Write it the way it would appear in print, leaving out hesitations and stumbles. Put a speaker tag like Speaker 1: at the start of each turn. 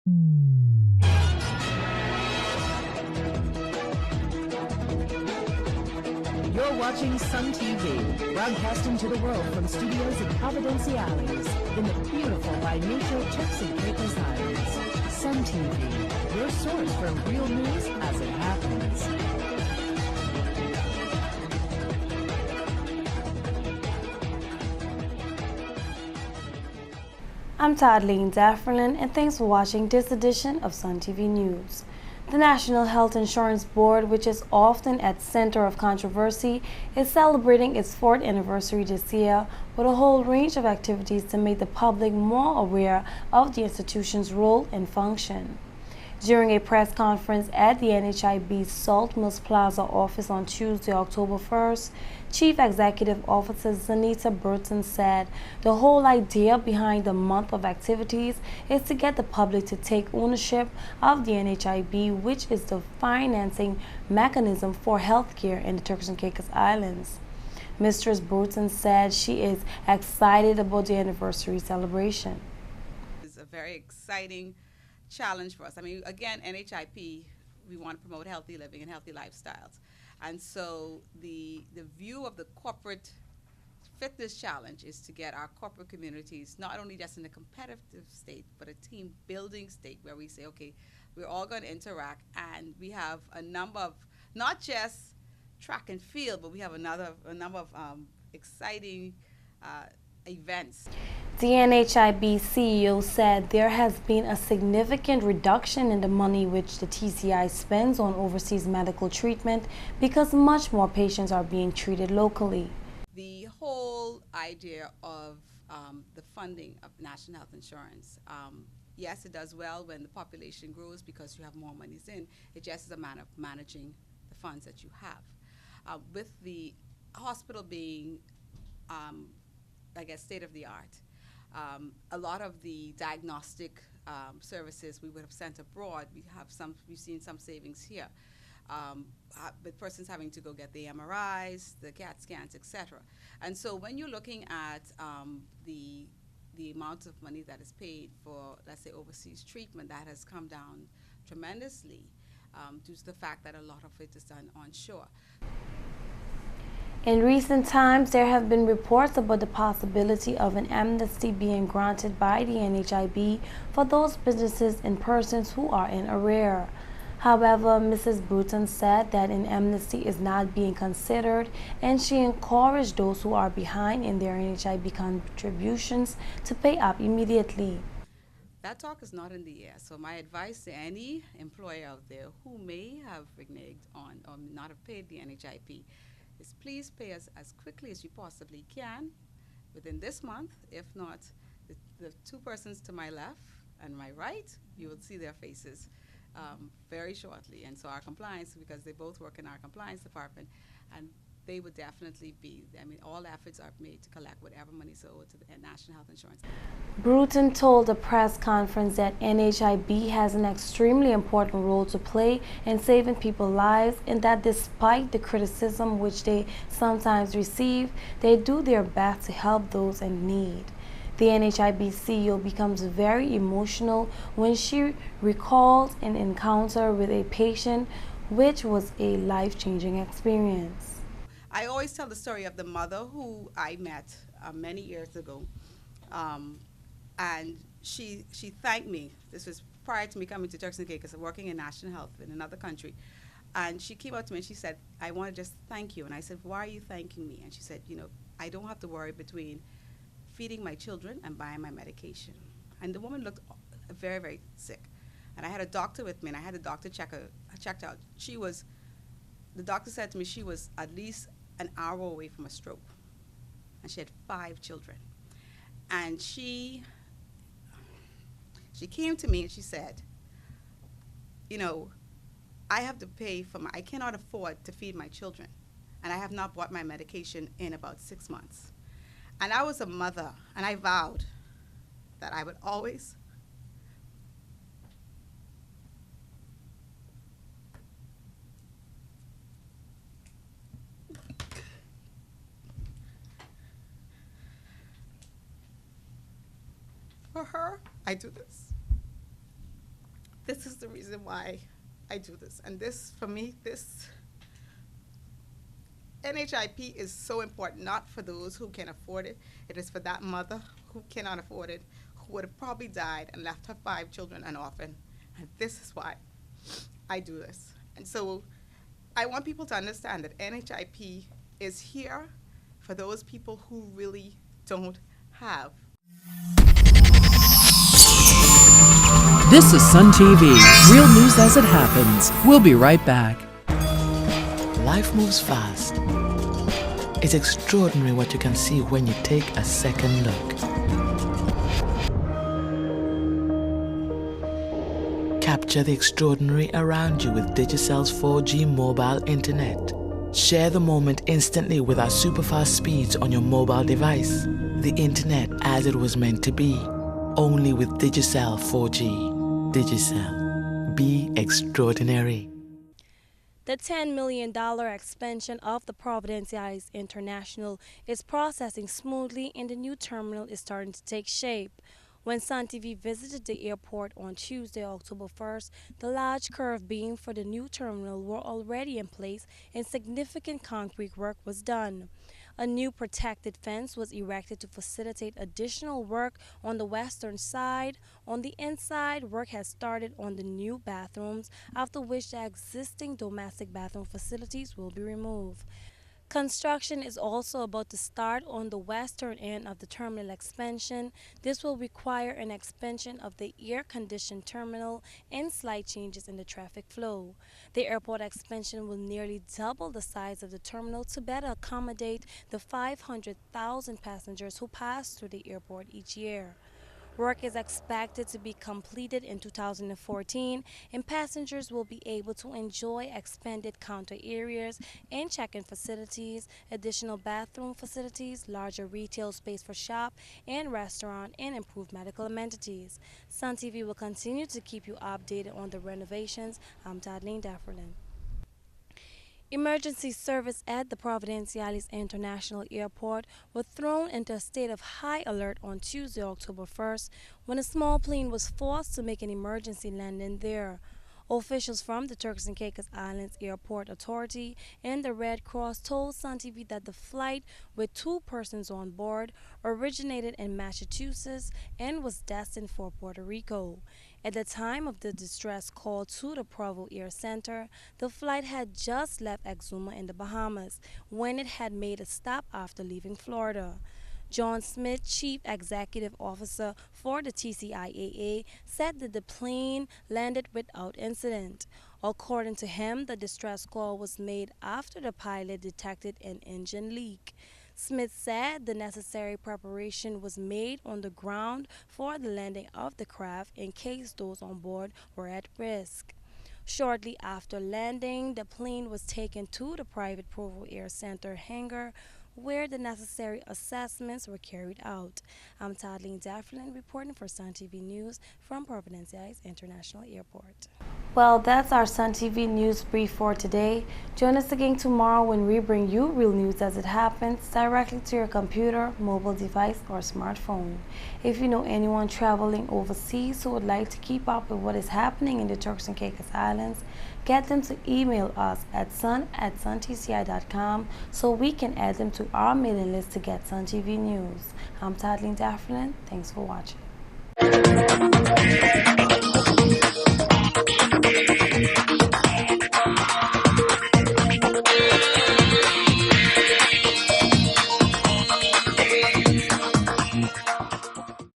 Speaker 1: You're watching Sun TV, broadcasting to the world from studios in Providenciales in the beautiful by nature Turks and Caicos Islands. Sun TV, your source for real news as it happens.
Speaker 2: I'm Toddleen Dafferlin, and thanks for watching this edition of Sun TV News. The National Health Insurance Board, which is often at center of controversy, is celebrating its 4th anniversary this year with a whole range of activities to make the public more aware of the institution's role and function. During a press conference at the NHIB Salt Mills Plaza office on Tuesday, October 1st, Chief Executive Officer Zanita Burton said the whole idea behind the month of activities is to get the public to take ownership of the NHIB, which is the financing mechanism for healthcare in the Turks and Caicos Islands. Mistress Burton said she is excited about the anniversary celebration.
Speaker 3: It's a very exciting challenge for us. I mean, again, NHIP, we want to promote healthy living and healthy lifestyles. And so the view of the corporate fitness challenge is to get our corporate communities not only just in a competitive state, but a team building state where we say, okay, we're all going to interact, and we have a number of, not just track and field, but we have a number of exciting events.
Speaker 2: The NHIB CEO said there has been a significant reduction in the money which the TCI spends on overseas medical treatment because much more patients are being treated locally.
Speaker 3: The whole idea of the funding of national health insurance, yes, it does well when the population grows because you have more monies in. It just is a matter of managing the funds that you have. With the hospital being, I guess, state of the art, a lot of the diagnostic services we would have sent abroad, we've seen some savings here, with persons having to go get the MRIs, the CAT scans, etc. And so when you're looking at the amount of money that is paid for, let's say, overseas treatment, that has come down tremendously due to the fact that a lot of it is done onshore.
Speaker 2: In recent times, there have been reports about the possibility of an amnesty being granted by the NHIB for those businesses and persons who are in arrear. However, Mrs. Bruton said that an amnesty is not being considered, and she encouraged those who are behind in their NHIB contributions to pay up immediately.
Speaker 3: That talk is not in the air, so my advice to any employer out there who may have reneged on or not have paid the NHIP is please pay us as quickly as you possibly can within this month. If not, the two persons to my left and my right, you will see their faces very shortly. And so our compliance, because they both work in our compliance department, and they would definitely be, I mean, all efforts are made to collect whatever money is owed to the National Health Insurance.
Speaker 2: Bruton told the press conference that NHIB has an extremely important role to play in saving people's lives, and that despite the criticism which they sometimes receive, they do their best to help those in need. The NHIB CEO becomes very emotional when she recalls an encounter with a patient which was a life-changing experience.
Speaker 3: I always tell the story of the mother who I met many years ago, and she thanked me. This was prior to me coming to Turks and Caicos, working in national health in another country. And she came up to me and she said, I want to just thank you. And I said, why are you thanking me? And she said, you know, I don't have to worry between feeding my children and buying my medication. And the woman looked very, very sick. And I had a doctor with me, and I had the doctor checked out. The doctor said to me she was at least an hour away from a stroke, and she had 5 children. And she came to me and she said, you know, I have to pay I cannot afford to feed my children, and I have not bought my medication in about 6 months. And I was a mother, and I vowed that I would always for her, I do this.
Speaker 4: this is the reason why I do this. And this, for me, this NHIP is so important, not for those who can afford it. It is for that mother who cannot afford it, who would have probably died and left her 5 children an orphan. And this is why I do this. And so I want people to understand that NHIP is here for those people who really don't have.
Speaker 1: This is Sun TV, real news as it happens. We'll be right back.
Speaker 5: Life moves fast. It's extraordinary what you can see when you take a second look. Capture the extraordinary around you with Digicel's 4G mobile internet. Share the moment instantly with our super-fast speeds on your mobile device. The internet as it was meant to be. Only with Digicel 4G. Digicel. Be extraordinary.
Speaker 2: The $10 million expansion of the Providenciales International is processing smoothly and the new terminal is starting to take shape. When Sun TV visited the airport on Tuesday, October 1st, the large curved beam for the new terminal were already in place and significant concrete work was done. A new protected fence was erected to facilitate additional work on the western side. On the inside, work has started on the new bathrooms, after which the existing domestic bathroom facilities will be removed. Construction is also about to start on the western end of the terminal expansion. This will require an expansion of the air-conditioned terminal and slight changes in the traffic flow. The airport expansion will nearly double the size of the terminal to better accommodate the 500,000 passengers who pass through the airport each year. Work is expected to be completed in 2014, and passengers will be able to enjoy expanded counter areas and check-in facilities, additional bathroom facilities, larger retail space for shop and restaurant, and improved medical amenities. Sun TV will continue to keep you updated on the renovations. I'm Tadleen Dafferlin. Emergency service at the Providenciales International Airport were thrown into a state of high alert on Tuesday, October 1st, when a small plane was forced to make an emergency landing there. Officials from the Turks and Caicos Islands Airport Authority and the Red Cross told Sun TV that the flight with 2 persons on board originated in Massachusetts and was destined for Puerto Rico. At the time of the distress call to the Provo Air Center, the flight had just left Exuma in the Bahamas when it had made a stop after leaving Florida. John Smith, Chief Executive Officer for the TCIAA, said that the plane landed without incident. According to him, the distress call was made after the pilot detected an engine leak. Smith said the necessary preparation was made on the ground for the landing of the craft in case those on board were at risk. Shortly after landing, the plane was taken to the private Provo Air Center hangar, where the necessary assessments were carried out. I'm Tadleen Dafferlin reporting for Sun TV News from Providenciales International Airport. Well, that's our Sun TV News brief for today. Join us again tomorrow when we bring you real news as it happens directly to your computer, mobile device, or smartphone. If you know anyone traveling overseas who would like to keep up with what is happening in the Turks and Caicos Islands, get them to email us at sun@suntci.com so we can add them to our mailing list to get Sun TV News. I'm Tadleen Dafferlin. Thanks for watching.